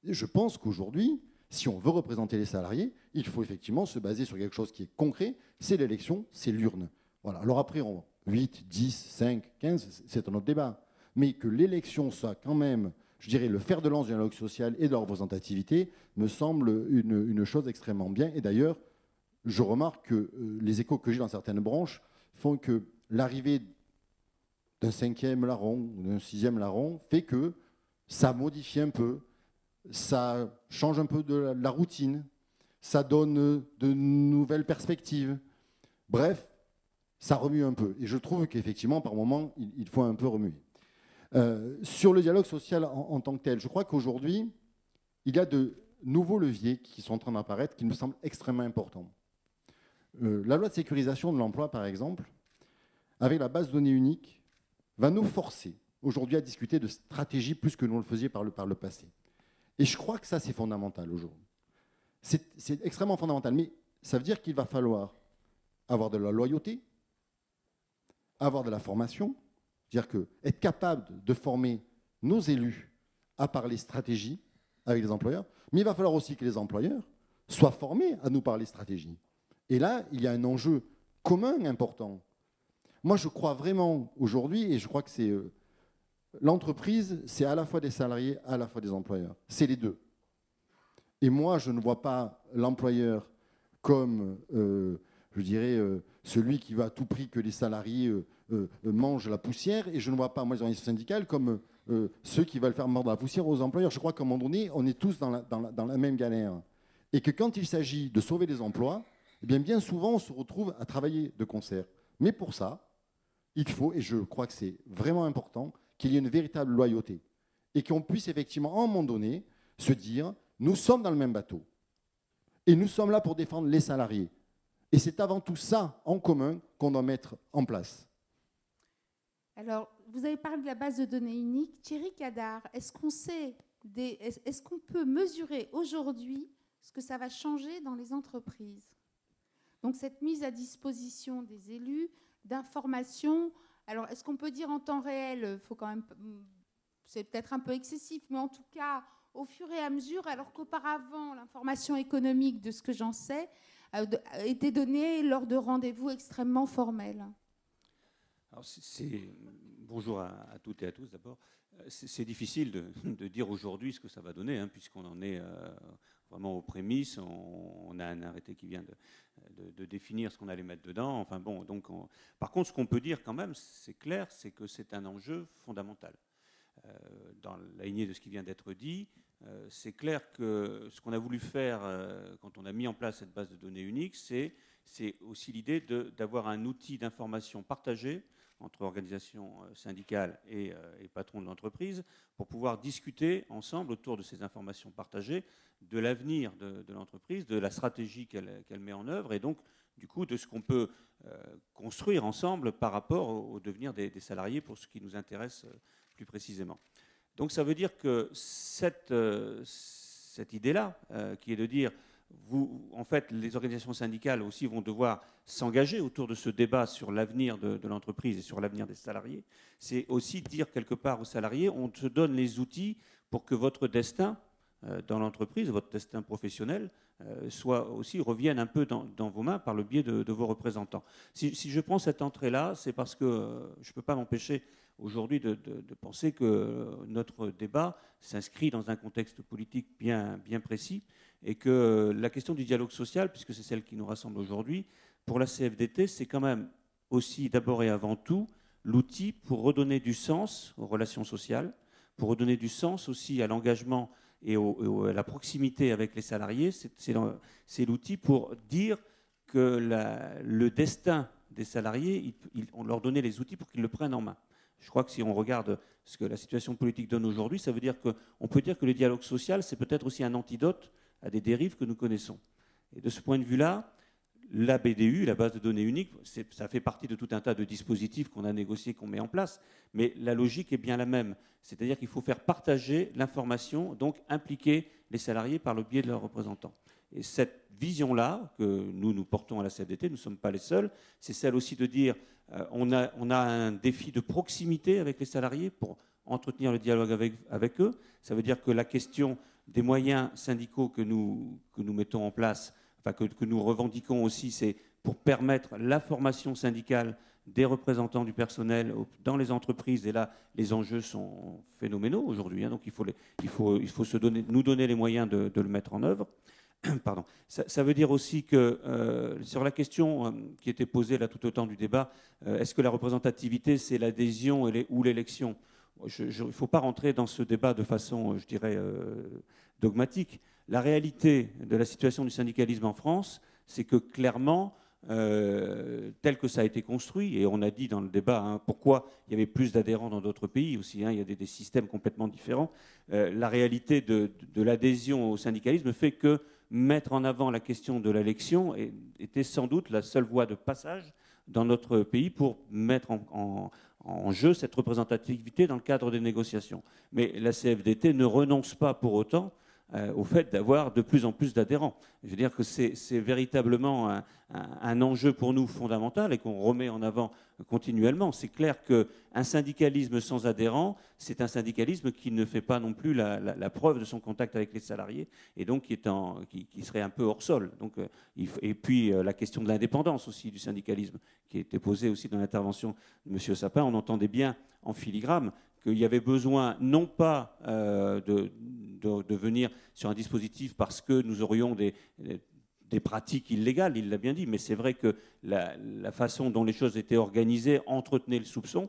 Je pense qu'aujourd'hui, si on veut représenter les salariés, il faut effectivement se baser sur quelque chose qui est concret, c'est l'élection, c'est l'urne. Voilà. Alors après, 8, 10, 5, 15, c'est un autre débat. Mais que l'élection soit quand même, je dirais, le fer de lance du dialogue social et de la représentativité, me semble une chose extrêmement bien. Et d'ailleurs, je remarque que les échos que j'ai dans certaines branches font que l'arrivée d'un 5e larron ou d'un 6e larron fait que ça modifie un peu, ça change un peu de la routine, ça donne de nouvelles perspectives. Bref, ça remue un peu. Et je trouve qu'effectivement, par moment, il faut un peu remuer. Sur le dialogue social en tant que tel, je crois qu'aujourd'hui, il y a de nouveaux leviers qui sont en train d'apparaître qui me semblent extrêmement importants. La loi de sécurisation de l'emploi, par exemple, avec la base de données unique, va nous forcer aujourd'hui à discuter de stratégie plus que nous le faisions par le passé. Et je crois que ça, c'est fondamental aujourd'hui. C'est extrêmement fondamental. Mais ça veut dire qu'il va falloir avoir de la loyauté, avoir de la formation, c'est-à-dire être capable de former nos élus à parler stratégie avec les employeurs, mais il va falloir aussi que les employeurs soient formés à nous parler stratégie. Et là, il y a un enjeu commun important. Moi, je crois vraiment aujourd'hui, et je crois que c'est l'entreprise, c'est à la fois des salariés, à la fois des employeurs. C'est les deux. Et moi, je ne vois pas l'employeur comme, je dirais, celui qui va à tout prix que les salariés mangent la poussière, et je ne vois pas, moi, les organisations syndicales, comme ceux qui veulent faire mordre la poussière aux employeurs. Je crois qu'à un moment donné, on est tous dans la même galère. Et que quand il s'agit de sauver les emplois, eh bien souvent, on se retrouve à travailler de concert. Mais pour ça, il faut, et je crois que c'est vraiment important, qu'il y ait une véritable loyauté. Et qu'on puisse effectivement, à un moment donné, se dire, nous sommes dans le même bateau. Et nous sommes là pour défendre les salariés. Et c'est avant tout ça, en commun, qu'on doit mettre en place. Alors, vous avez parlé de la base de données unique. Thierry Cadar, est-ce qu'on peut mesurer aujourd'hui ce que ça va changer dans les entreprises? Donc, cette mise à disposition des élus d'informations. Alors, est-ce qu'on peut dire en temps réel, faut quand même, c'est peut-être un peu excessif, mais en tout cas, au fur et à mesure, alors qu'auparavant, l'information économique, de ce que j'en sais, était donnée lors de rendez-vous extrêmement formels. Alors bonjour à toutes et à tous d'abord. C'est difficile de dire aujourd'hui ce que ça va donner, hein, puisqu'on en est vraiment aux prémices. On a un arrêté qui vient de définir ce qu'on allait mettre dedans. Enfin bon, donc par contre, ce qu'on peut dire quand même, c'est clair, c'est que c'est un enjeu fondamental. Dans la lignée de ce qui vient d'être dit, c'est clair que ce qu'on a voulu faire quand on a mis en place cette base de données unique, c'est aussi l'idée d'avoir un outil d'information partagé entre organisations syndicales et patrons de l'entreprise pour pouvoir discuter ensemble autour de ces informations partagées de l'avenir de l'entreprise, de la stratégie qu'elle met en œuvre et donc du coup de ce qu'on peut construire ensemble par rapport au devenir des salariés pour ce qui nous intéresse plus précisément. Donc ça veut dire que cette idée-là, qui est de dire, en fait, les organisations syndicales aussi vont devoir s'engager autour de ce débat sur l'avenir de l'entreprise et sur l'avenir des salariés, c'est aussi dire quelque part aux salariés, on te donne les outils pour que votre destin dans l'entreprise, votre destin professionnel, revienne un peu dans vos mains par le biais de vos représentants. Si je prends cette entrée-là, c'est parce que je ne peux pas m'empêcher aujourd'hui de penser que notre débat s'inscrit dans un contexte politique bien précis et que la question du dialogue social, puisque c'est celle qui nous rassemble aujourd'hui, pour la CFDT, c'est quand même aussi d'abord et avant tout l'outil pour redonner du sens aux relations sociales, pour redonner du sens aussi à l'engagement et à la proximité avec les salariés. C'est l'outil pour dire que le destin des salariés, on leur donnait les outils pour qu'ils le prennent en main. Je crois que si on regarde ce que la situation politique donne aujourd'hui, ça veut dire qu'on peut dire que le dialogue social, c'est peut-être aussi un antidote à des dérives que nous connaissons. Et de ce point de vue-là, la BDU, la base de données unique, ça fait partie de tout un tas de dispositifs qu'on a négociés, qu'on met en place, mais la logique est bien la même. C'est-à-dire qu'il faut faire partager l'information, donc impliquer les salariés par le biais de leurs représentants. Et cette vision-là, que nous portons à la CFDT, nous ne sommes pas les seuls, c'est celle aussi de dire on a un défi de proximité avec les salariés pour entretenir le dialogue avec eux. Ça veut dire que la question des moyens syndicaux que nous mettons en place, enfin que nous revendiquons aussi, c'est pour permettre la formation syndicale des représentants du personnel dans les entreprises. Et là, les enjeux sont phénoménaux aujourd'hui, hein, donc il faut nous donner les moyens de le mettre en œuvre. Pardon. Ça veut dire aussi que sur la question qui était posée là tout au temps du débat, est-ce que la représentativité c'est l'adhésion ou l'élection? Il ne faut pas rentrer dans ce débat de façon, je dirais, dogmatique. La réalité de la situation du syndicalisme en France, c'est que clairement, tel que ça a été construit, et on a dit dans le débat pourquoi il y avait plus d'adhérents dans d'autres pays aussi, il y a des systèmes complètement différents, la réalité de l'adhésion au syndicalisme fait que mettre en avant la question de l'élection était sans doute la seule voie de passage dans notre pays pour mettre en jeu cette représentativité dans le cadre des négociations. Mais la CFDT ne renonce pas pour autant au fait d'avoir de plus en plus d'adhérents. Je veux dire que c'est véritablement un enjeu pour nous fondamental et qu'on remet en avant continuellement. C'est clair qu'un syndicalisme sans adhérents, c'est un syndicalisme qui ne fait pas non plus la preuve de son contact avec les salariés et donc qui serait un peu hors sol. Donc, et puis la question de l'indépendance aussi du syndicalisme qui a été posée aussi dans l'intervention de M. Sapin, on entendait bien en filigrane qu'il y avait besoin non pas de venir sur un dispositif parce que nous aurions des pratiques illégales, il l'a bien dit, mais c'est vrai que la façon dont les choses étaient organisées entretenait le soupçon,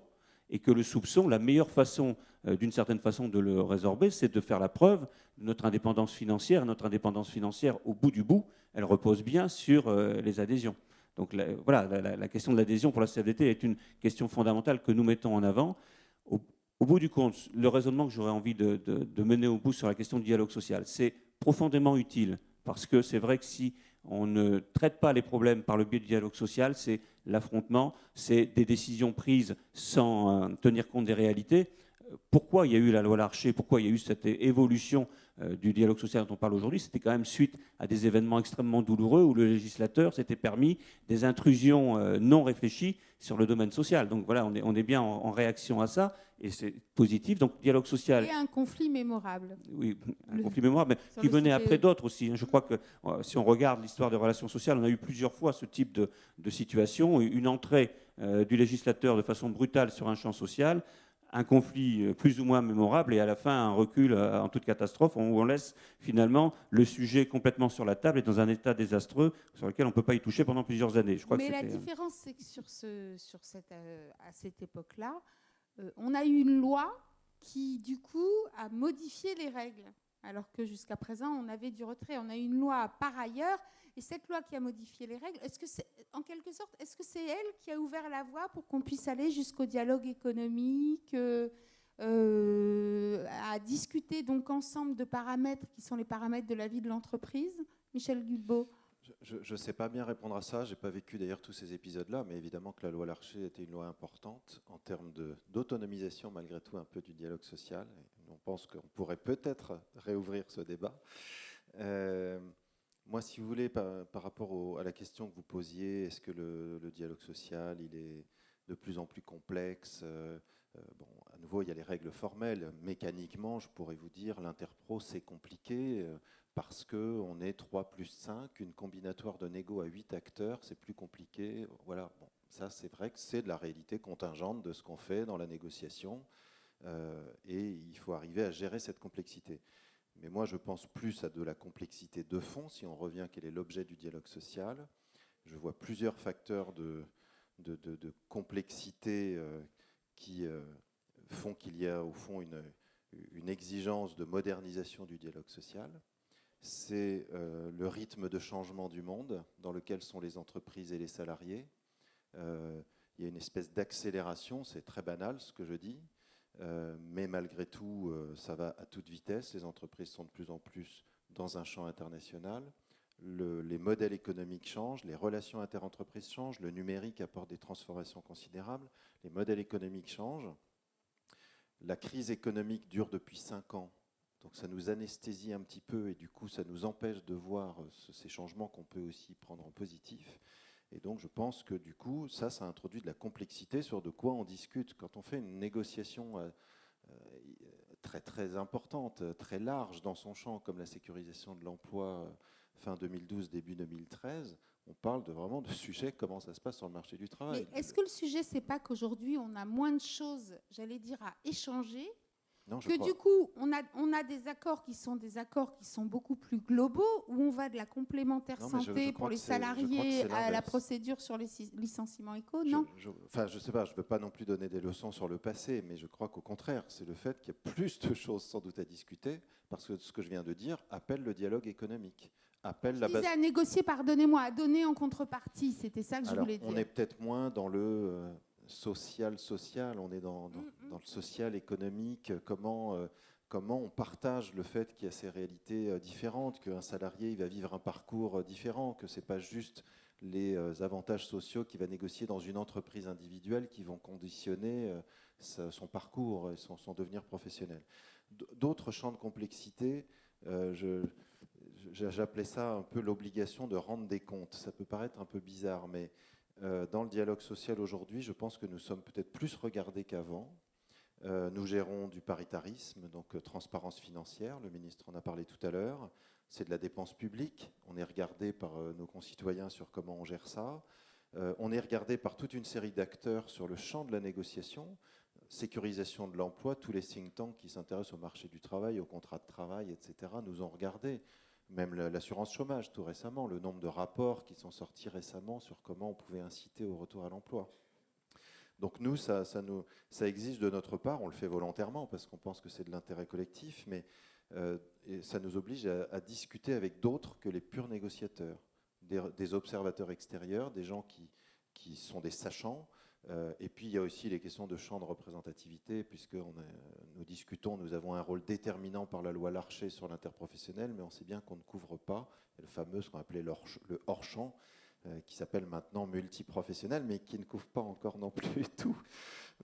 et que le soupçon, la meilleure façon, d'une certaine façon, de le résorber, c'est de faire la preuve de notre indépendance financière. Notre indépendance financière, au bout du bout, elle repose bien sur les adhésions. Donc la question de l'adhésion pour la CFDT est une question fondamentale que nous mettons en avant. Au bout du compte, le raisonnement que j'aurais envie de mener au bout sur la question du dialogue social, c'est profondément utile, parce que c'est vrai que si on ne traite pas les problèmes par le biais du dialogue social, c'est l'affrontement, c'est des décisions prises sans tenir compte des réalités. Pourquoi il y a eu la loi Larcher, pourquoi il y a eu cette évolution du dialogue social dont on parle aujourd'hui, c'était quand même suite à des événements extrêmement douloureux où le législateur s'était permis des intrusions non réfléchies sur le domaine social. Donc voilà, on est bien en réaction à ça, et c'est positif. Donc dialogue social... Et un conflit mémorable. Oui, un conflit mémorable, mais qui venait après d'autres aussi. Je crois que si on regarde l'histoire des relations sociales, on a eu plusieurs fois ce type de situation, une entrée du législateur de façon brutale sur un champ social, un conflit plus ou moins mémorable et à la fin un recul en toute catastrophe où on laisse finalement le sujet complètement sur la table et dans un état désastreux sur lequel on ne peut pas y toucher pendant plusieurs années. Je crois Mais que la différence, c'est que à cette époque-là, on a eu une loi qui, du coup, a modifié les règles, alors que jusqu'à présent, on avait du retrait. On a eu une loi par ailleurs, et cette loi qui a modifié les règles, est-ce que c'est, en quelque sorte, est-ce que c'est elle qui a ouvert la voie pour qu'on puisse aller jusqu'au dialogue économique, à discuter donc ensemble de paramètres qui sont les paramètres de la vie de l'entreprise? Michel Gulbeau. Je ne sais pas bien répondre à ça. Je n'ai pas vécu d'ailleurs tous ces épisodes-là, mais évidemment que la loi Larcher était une loi importante en termes d'autonomisation malgré tout un peu du dialogue social. Et on pense qu'on pourrait peut-être réouvrir ce débat. Moi, si vous voulez, par rapport à la question que vous posiez, est-ce que le dialogue social il est de plus en plus complexe? Bon, à nouveau, il y a les règles formelles. Mécaniquement, je pourrais vous dire, l'interpro, c'est compliqué. Parce qu'on est 3 plus 5, une combinatoire de négo à 8 acteurs, c'est plus compliqué. Voilà, bon, ça c'est vrai que c'est de la réalité contingente de ce qu'on fait dans la négociation. Et il faut arriver à gérer cette complexité. Mais moi je pense plus à de la complexité de fond, si on revient quel est l'objet du dialogue social. Je vois plusieurs facteurs de complexité qui font qu'il y a au fond une exigence de modernisation du dialogue social. C'est le rythme de changement du monde dans lequel sont les entreprises et les salariés. Il y a une espèce d'accélération, c'est très banal ce que je dis, mais malgré tout, ça va à toute vitesse. Les entreprises sont de plus en plus dans un champ international. Les modèles économiques changent, les relations interentreprises changent, le numérique apporte des transformations considérables, les modèles économiques changent. La crise économique dure depuis 5 ans. Donc ça nous anesthésie un petit peu et du coup ça nous empêche de voir ces changements qu'on peut aussi prendre en positif. Et donc je pense que du coup ça introduit de la complexité sur de quoi on discute. Quand on fait une négociation très très importante, très large dans son champ comme la sécurisation de l'emploi fin 2012, début 2013, on parle vraiment de sujets, comment ça se passe sur le marché du travail. Mais est-ce que le sujet, c'est pas qu'aujourd'hui on a moins de choses, j'allais dire, à échanger? Non, Du coup, on a des accords qui sont beaucoup plus globaux, où on va de la complémentaire santé pour les salariés à la procédure sur les licenciements éco, non? Enfin, je ne sais pas, je ne veux pas non plus donner des leçons sur le passé, mais je crois qu'au contraire, c'est le fait qu'il y a plus de choses sans doute à discuter, parce que ce que je viens de dire appelle le dialogue économique, appelle Je la base. disais à négocier, pardonnez-moi, à donner en contrepartie. C'était ça que je Alors, voulais dire. on est peut-être moins dans le social, on est dans le social économique. Comment on partage le fait qu'il y a ces réalités différentes, qu'un salarié il va vivre un parcours différent, que c'est pas juste les avantages sociaux qu'il va négocier dans une entreprise individuelle qui vont conditionner son parcours et son devenir professionnel. D'autres champs de complexité, j'appelais ça un peu l'obligation de rendre des comptes. Ça peut paraître un peu bizarre, mais dans le dialogue social aujourd'hui, je pense que nous sommes peut-être plus regardés qu'avant. Nous gérons du paritarisme, donc transparence financière, le ministre en a parlé tout à l'heure. C'est de la dépense publique. On est regardé par nos concitoyens sur comment on gère ça. On est regardé par toute une série d'acteurs sur le champ de la négociation, sécurisation de l'emploi. Tous les think tanks qui s'intéressent au marché du travail, au contrat de travail, etc., nous ont regardé. Même l'assurance chômage, tout récemment, le nombre de rapports qui sont sortis récemment sur comment on pouvait inciter au retour à l'emploi. Donc nous, ça exige de notre part, on le fait volontairement parce qu'on pense que c'est de l'intérêt collectif, mais et ça nous oblige à discuter avec d'autres que les purs négociateurs, des observateurs extérieurs, des gens qui sont des sachants. Et puis il y a aussi les questions de champ de représentativité, puisque nous discutons, nous avons un rôle déterminant par la loi Larcher sur l'interprofessionnel, mais on sait bien qu'on ne couvre pas le fameux, ce qu'on appelait le hors-champ, qui s'appelle maintenant multiprofessionnel, mais qui ne couvre pas encore non plus tout.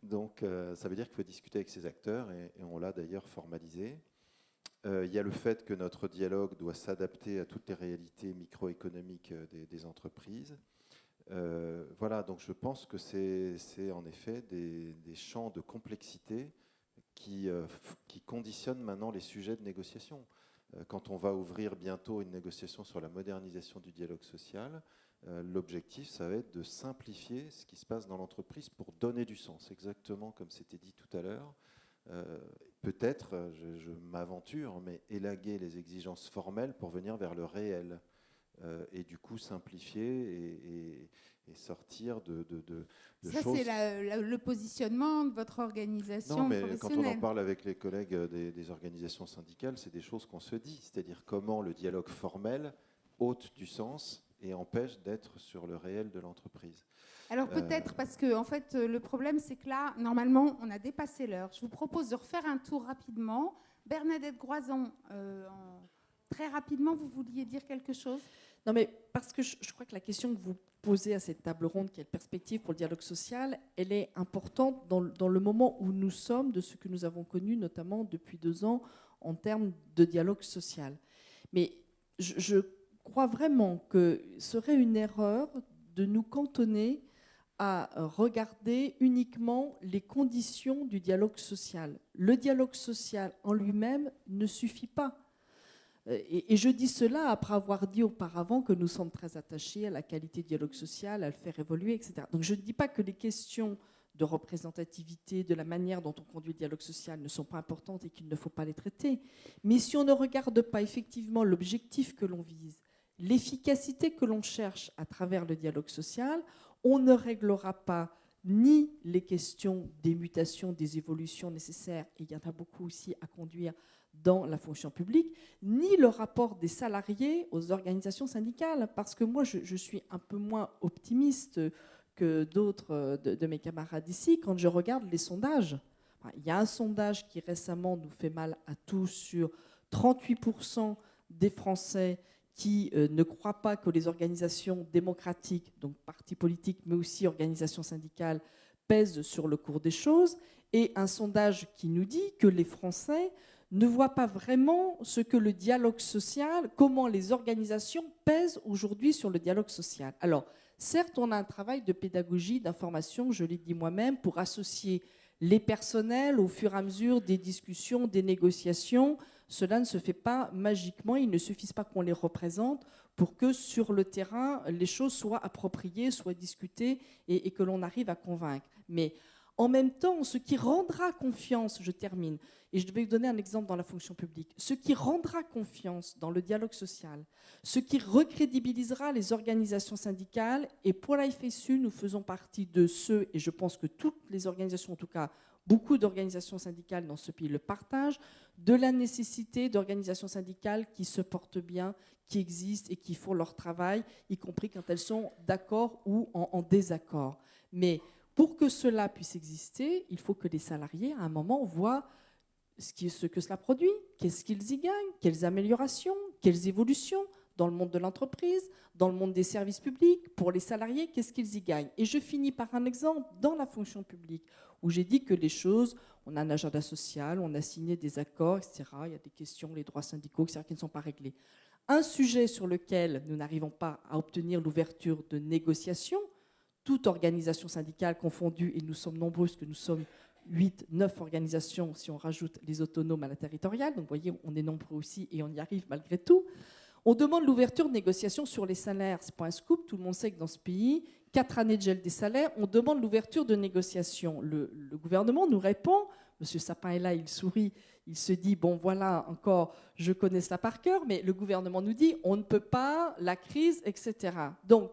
Donc ça veut dire qu'il faut discuter avec ces acteurs, et on l'a d'ailleurs formalisé. Il y a le fait que notre dialogue doit s'adapter à toutes les réalités microéconomiques des entreprises. Voilà, donc je pense que c'est en effet des champs de complexité qui conditionnent maintenant les sujets de négociation. Quand on va ouvrir bientôt une négociation sur la modernisation du dialogue social, l'objectif, ça va être de simplifier ce qui se passe dans l'entreprise pour donner du sens, exactement comme c'était dit tout à l'heure. Peut-être, je m'aventure, mais élaguer les exigences formelles pour venir vers le réel. Et du coup simplifier et sortir de ça, choses. C'est le positionnement de votre organisation Non, mais professionnelle. quand on en parle avec les collègues des organisations syndicales, c'est des choses qu'on se dit, c'est-à-dire comment le dialogue formel ôte du sens et empêche d'être sur le réel de l'entreprise. Alors peut-être parce que en fait, le problème, c'est que là, normalement, on a dépassé l'heure. Je vous propose de refaire un tour rapidement. Bernadette Groison, très rapidement, vous vouliez dire quelque chose ? Non, mais parce que je crois que la question que vous posez à cette table ronde, quelle perspective pour le dialogue social, elle est importante dans le moment où nous sommes, de ce que nous avons connu, notamment depuis 2 ans, en termes de dialogue social. Mais je crois vraiment que ce serait une erreur de nous cantonner à regarder uniquement les conditions du dialogue social. Le dialogue social en lui-même ne suffit pas. Et je dis cela après avoir dit auparavant que nous sommes très attachés à la qualité du dialogue social, à le faire évoluer, etc. Donc je ne dis pas que les questions de représentativité, de la manière dont on conduit le dialogue social ne sont pas importantes et qu'il ne faut pas les traiter. Mais si on ne regarde pas effectivement l'objectif que l'on vise, l'efficacité que l'on cherche à travers le dialogue social, on ne réglera pas ni les questions des mutations, des évolutions nécessaires, et il y en a beaucoup aussi à conduire dans la fonction publique, ni le rapport des salariés aux organisations syndicales. Parce que moi, je suis un peu moins optimiste que d'autres de mes camarades ici quand je regarde les sondages. Il y a un sondage qui récemment nous fait mal à tous sur 38% des Français qui ne croient pas que les organisations démocratiques, donc partis politiques, mais aussi organisations syndicales, pèsent sur le cours des choses, et un sondage qui nous dit que les Français ne voient pas vraiment ce que le dialogue social, comment les organisations pèsent aujourd'hui sur le dialogue social. Alors, certes, on a un travail de pédagogie, d'information, je l'ai dit moi-même, pour associer les personnels au fur et à mesure des discussions, des négociations. Cela ne se fait pas magiquement, il ne suffit pas qu'on les représente pour que sur le terrain, les choses soient appropriées, soient discutées et que l'on arrive à convaincre. Mais en même temps, ce qui rendra confiance, je termine, et je vais vous donner un exemple dans la fonction publique, ce qui rendra confiance dans le dialogue social, ce qui recrédibilisera les organisations syndicales, et pour la FSU, nous faisons partie de ceux, et je pense que toutes les organisations, en tout cas beaucoup d'organisations syndicales dans ce pays le partagent, de la nécessité d'organisations syndicales qui se portent bien, qui existent et qui font leur travail, y compris quand elles sont d'accord ou en désaccord. Mais pour que cela puisse exister, il faut que les salariés, à un moment, voient ce que cela produit, qu'est-ce qu'ils y gagnent, quelles améliorations, quelles évolutions dans le monde de l'entreprise, dans le monde des services publics, pour les salariés, qu'est-ce qu'ils y gagnent. Et je finis par un exemple dans la fonction publique, où j'ai dit que les choses, on a un agenda social, on a signé des accords, etc. Il y a des questions, les droits syndicaux, etc., qui ne sont pas réglés. Un sujet sur lequel nous n'arrivons pas à obtenir l'ouverture de négociations, toute organisation syndicale confondue, et nous sommes nombreux, parce que nous sommes 8, 9 organisations, si on rajoute les autonomes à la territoriale, donc vous voyez, on est nombreux aussi, et on y arrive malgré tout. On demande l'ouverture de négociations sur les salaires. Ce n'est pas un scoop, tout le monde sait que dans ce pays, 4 années de gel des salaires, on demande l'ouverture de négociations. Le gouvernement nous répond, M. Sapin est là, il sourit, il se dit, bon voilà, encore, je connais cela par cœur, mais le gouvernement nous dit, on ne peut pas, la crise, etc. Donc,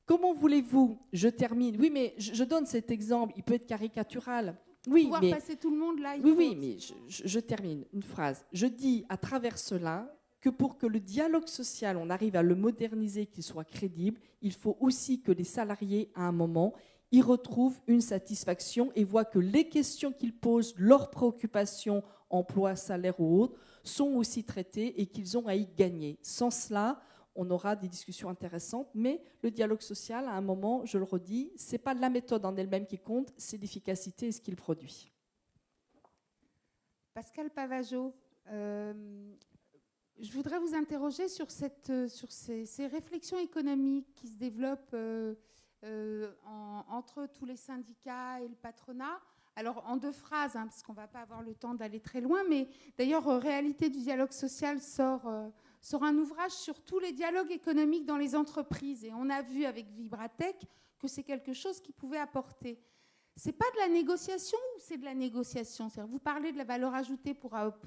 comment voulez-vous, je termine, oui, mais je donne cet exemple, il peut être caricatural. Oui, pouvoir mais, passer tout le monde là. Oui, mais je termine une phrase. Je dis à travers cela que pour que le dialogue social, on arrive à le moderniser, qu'il soit crédible, il faut aussi que les salariés, à un moment, y retrouvent une satisfaction et voient que les questions qu'ils posent, leurs préoccupations, emploi, salaire ou autres, sont aussi traitées et qu'ils ont à y gagner. Sans cela, on aura des discussions intéressantes, mais le dialogue social, à un moment, je le redis, ce n'est pas la méthode en elle-même qui compte, c'est l'efficacité et ce qu'il produit. Pascal Pavageau, je voudrais vous interroger sur ces réflexions économiques qui se développent entre tous les syndicats et le patronat. Alors, en 2 phrases, parce qu'on ne va pas avoir le temps d'aller très loin, mais d'ailleurs, Réalité du dialogue social sort un ouvrage sur tous les dialogues économiques dans les entreprises. Et on a vu avec Vibratech que c'est quelque chose qui pouvait apporter. C'est pas de la négociation ou c'est de la négociation? Vous parlez de la valeur ajoutée,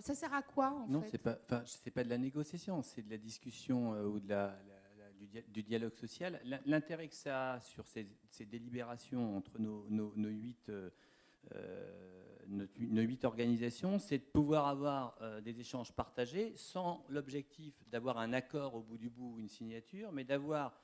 ça sert à quoi en Non, fait? c'est pas de la négociation, c'est de la discussion ou du dialogue social. L'intérêt que ça a sur ces délibérations entre nos 8 organisations, c'est de pouvoir avoir des échanges partagés sans l'objectif d'avoir un accord au bout du bout, une signature, mais d'avoir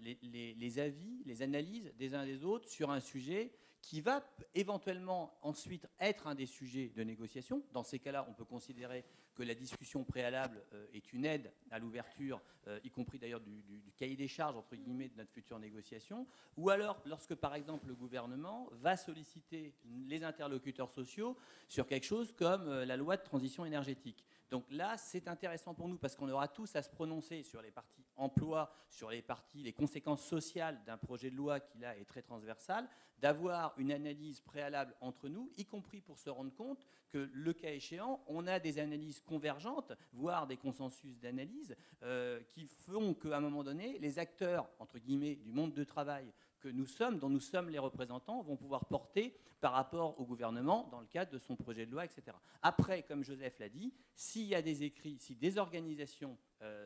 les avis, les analyses des uns des autres sur un sujet qui va éventuellement ensuite être un des sujets de négociation. Dans ces cas-là, on peut considérer que la discussion préalable est une aide à l'ouverture, y compris d'ailleurs du cahier des charges, entre guillemets, de notre future négociation. Ou alors, lorsque, par exemple, le gouvernement va solliciter les interlocuteurs sociaux sur quelque chose comme la loi de transition énergétique. Donc là, c'est intéressant pour nous parce qu'on aura tous à se prononcer sur les parties emploi, sur les conséquences sociales d'un projet de loi qui, là, est très transversal, d'avoir une analyse préalable entre nous, y compris pour se rendre compte que, le cas échéant, on a des analyses convergentes, voire des consensus d'analyse qui font qu'à un moment donné, les acteurs, entre guillemets, du monde de travail que nous sommes, dont nous sommes les représentants, vont pouvoir porter par rapport au gouvernement dans le cadre de son projet de loi, etc. Après, comme Joseph l'a dit, s'il y a des écrits, si des organisations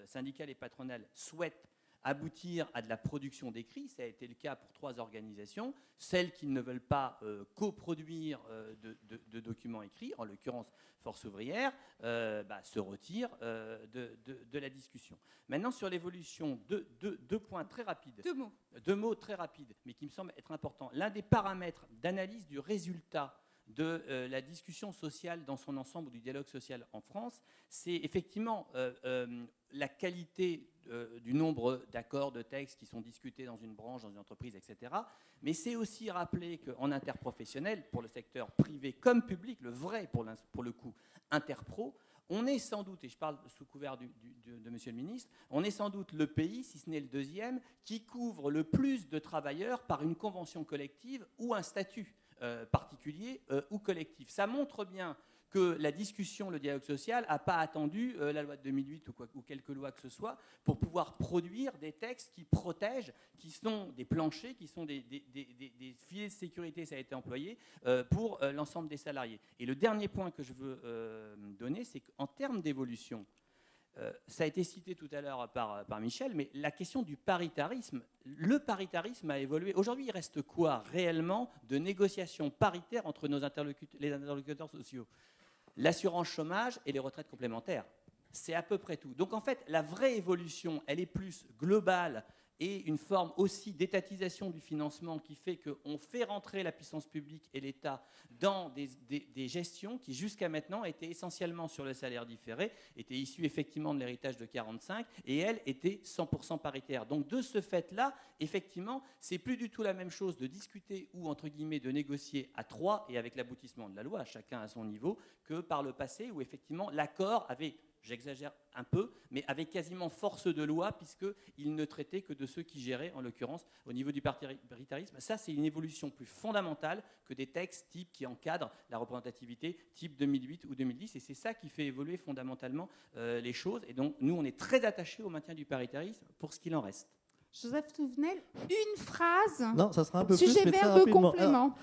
syndicales et patronales souhaitent aboutir à de la production d'écrits, ça a été le cas pour 3 organisations, celles qui ne veulent pas coproduire de documents écrits, en l'occurrence Force ouvrière, se retirent de la discussion. Maintenant, sur l'évolution, 2 points très rapides. 2 mots. 2 mots très rapides, mais qui me semblent être importants. L'un des paramètres d'analyse du résultat de la discussion sociale dans son ensemble, ou du dialogue social en France, c'est effectivement la qualité du nombre d'accords, de textes qui sont discutés dans une branche, dans une entreprise, etc. Mais c'est aussi rappeler qu'en interprofessionnel, pour le secteur privé comme public, le vrai pour le coup interpro, on est sans doute, et je parle sous couvert de Monsieur le Ministre, on est sans doute le pays, si ce n'est le 2e, qui couvre le plus de travailleurs par une convention collective ou un statut particulier ou collectif. Ça montre bien que la discussion, le dialogue social n'a pas attendu la loi de 2008 ou quelques lois que ce soit pour pouvoir produire des textes qui protègent, qui sont des planchers, qui sont des filets de sécurité, ça a été employé, pour l'ensemble des salariés. Et le dernier point que je veux donner, c'est qu'en termes d'évolution, ça a été cité tout à l'heure par Michel, mais la question du paritarisme, le paritarisme a évolué. Aujourd'hui, il reste quoi réellement de négociations paritaires entre les interlocuteurs sociaux? L'assurance chômage et les retraites complémentaires. C'est à peu près tout. Donc en fait, la vraie évolution, elle est plus globale et une forme aussi d'étatisation du financement qui fait qu'on fait rentrer la puissance publique et l'État dans des gestions qui, jusqu'à maintenant, étaient essentiellement sur le salaire différé, étaient issues effectivement de l'héritage de 45, et elles étaient 100% paritaires. Donc de ce fait-là, effectivement, c'est plus du tout la même chose de discuter ou, entre guillemets, de négocier à trois et avec l'aboutissement de la loi, chacun à son niveau, que par le passé où, effectivement, l'accord avait... J'exagère un peu, mais avec quasiment force de loi, puisqu'il ne traitait que de ceux qui géraient, en l'occurrence, au niveau du paritarisme. Ça, c'est une évolution plus fondamentale que des textes type qui encadrent la représentativité, type 2008 ou 2010. Et c'est ça qui fait évoluer fondamentalement les choses. Et donc, nous, on est très attachés au maintien du paritarisme pour ce qu'il en reste. Joseph Touvenel, une phrase. Non, ça sera un peu sujet, plus, mais très verbe, rapidement. complément. Alors,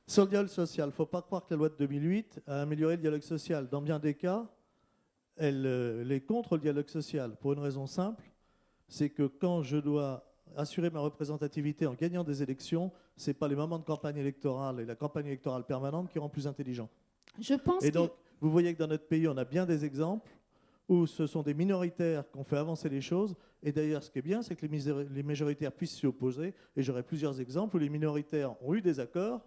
sur le dialogue social, il ne faut pas croire que la loi de 2008 a amélioré le dialogue social. Dans bien des cas, elle est contre le dialogue social, pour une raison simple, c'est que quand je dois assurer ma représentativité en gagnant des élections, ce n'est pas les moments de campagne électorale et la campagne électorale permanente qui rend plus intelligent. Je pense et donc, vous voyez que dans notre pays, on a bien des exemples où ce sont des minoritaires qui ont fait avancer les choses. Et d'ailleurs, ce qui est bien, c'est que les majoritaires puissent s'y opposer. Et j'aurai plusieurs exemples où les minoritaires ont eu des accords.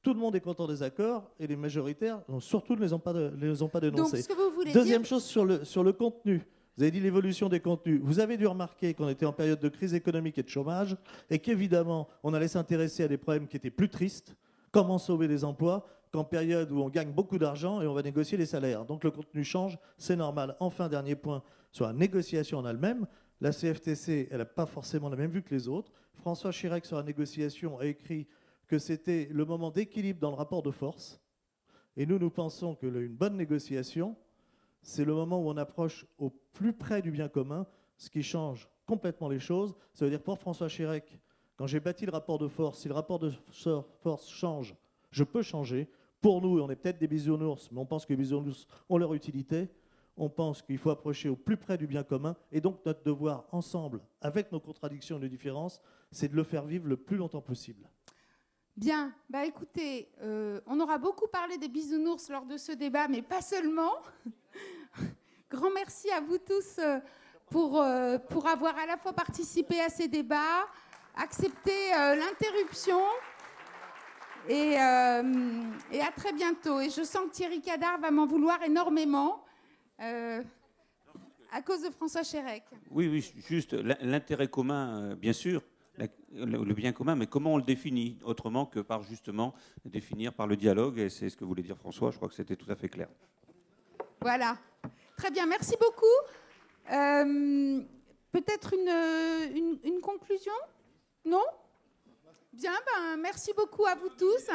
Tout le monde est content des accords et les majoritaires, surtout, ne les ont pas dénoncés. Donc, ce que vous voulez Deuxième dire... chose sur le contenu. Vous avez dit l'évolution des contenus. Vous avez dû remarquer qu'on était en période de crise économique et de chômage et qu'évidemment, on allait s'intéresser à des problèmes qui étaient plus tristes. Comment sauver les emplois qu'en période où on gagne beaucoup d'argent et on va négocier les salaires. Donc le contenu change, c'est normal. Enfin, dernier point sur la négociation en elle-même. La CFTC, elle n'a pas forcément la même vue que les autres. François Chirac, sur la négociation, a écrit que c'était le moment d'équilibre dans le rapport de force. Et nous pensons qu'une bonne négociation, c'est le moment où on approche au plus près du bien commun, ce qui change complètement les choses. Ça veut dire pour François Chirac, quand j'ai bâti le rapport de force, si le rapport de force change, je peux changer. Pour nous, on est peut-être des bisounours, mais on pense que les bisounours ont leur utilité. On pense qu'il faut approcher au plus près du bien commun. Et donc notre devoir ensemble, avec nos contradictions et nos différences, c'est de le faire vivre le plus longtemps possible. Bien, écoutez, on aura beaucoup parlé des bisounours lors de ce débat, mais pas seulement. Grand merci à vous tous pour avoir à la fois participé à ces débats, accepté l'interruption, et à très bientôt. Et je sens que Thierry Cadar va m'en vouloir énormément à cause de François Chérec. Oui, juste l'intérêt commun, bien sûr. Le bien commun, mais comment on le définit autrement que par justement définir par le dialogue, et c'est ce que voulait dire François, je crois que c'était tout à fait clair. Voilà, très bien, merci beaucoup. Peut-être une conclusion? Non? Bien, merci beaucoup à vous tous.